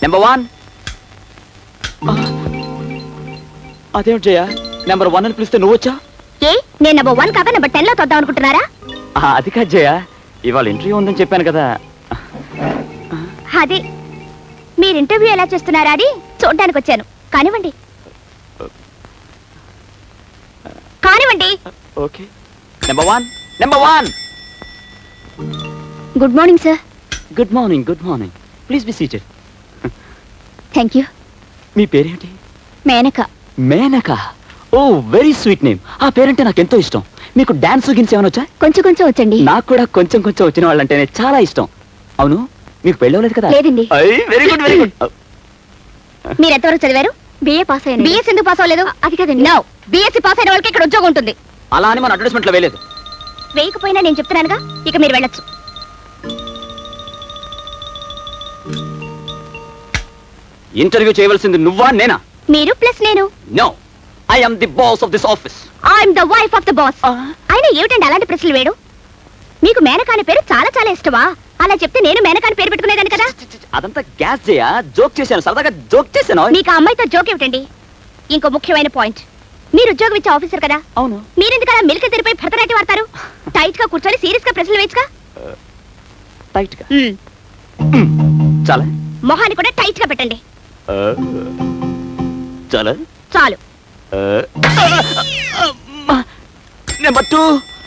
Number 1. అదేమిటి జయ, number 1 అని పిలిస్తే నువ్వు వచ్చా? ఏ నేను నెంబర్ 1 కాక నెంబర్ 10 లో తొద్దాం అనుకుంటున్నారా? అది కాదు జయ, ఇవాళ ఇంటర్వ్యూ ఉందని చెప్పాను కదా. అది మీరు ఇంటర్వ్యూ ఎలా చేస్తున్నారా అని చూడడానికి వచ్చాను. కానివ్వండి కానివ్వండి. Okay. Number 1, number 1. Good morning sir. Good morning, good morning. Please be seated. Thank you. మీ పేరేంటి? Menaka. Menaka. Oh very sweet name. ఆ పేరంటే నాకు ఎంతో ఇష్టం. మీకు డాన్స్ గిన్స్ ఏమైనా వచ్చా? కొంచెం కొంచెం వచ్చండి. నాకు కూడా కొంచెం కొంచెం వచ్చిన వాళ్ళంటేనే చాలా ఇష్టం. అవును, మీకు పెళ్ళి అవ్వలేదు కదా? లేదండి. Very good, very good. మీరు ఎంతవరకు చదివారు? బిఏ పాస్ అయ్యాను. బిఎస్ ఎందుకు పాస్ అవ్వలేదు? అది కదండి. నో, బిఎస్సి పాస్ అయిన వాళ్ళకి ఇక్కడ ఉద్యోగం ఉంటుంది. అలా అని మన అడ్వర్టైజ్మెంట్ లో వేయలేదు. వేయకపోయినా నేను చెప్తున్నానుగా, ఇక మీరు వెళ్ళొచ్చు. ఇంటర్వ్యూ చేయవలసింది నువ్వా నేనా? మీరు ప్లస్ నేను. No, I am the boss of this office. I'm the wife of the boss. అయినా ఏమిటండి అలాంటి ప్రశ్నలు వేయడం? మీకు మేనక అనే పేరు చాలా చాలా ఇష్టమా? అలా చెప్తే నేను మేనక అని పేరు పెట్టుకునేదాన్ని కదా. అదంతా గ్యాస్ చేయ, జోక్ చేశాను, సరదాగా జోక్ చేశాను. మీకు ఆ అమ్మాయితో జోక్ ఏమిటండి? ఇంకో ముఖ్యమైన పాయింట్, మీరు ఉద్యోగం ఇచ్చే ఆఫీసర్ కదా. అవును. మీరెందుకు అలా మిల్క్ తెరిపై భరతనాట్యం వాడతారు? టైట్ గా కూర్చొని సీరియస్ గా ప్రశ్నలు వేయచ్చుగా. టైట్ గా చాలా, మొహాన్ని కూడా టైట్ గా పెట్టండి. చాలా చాలు. నెంబర్ 2.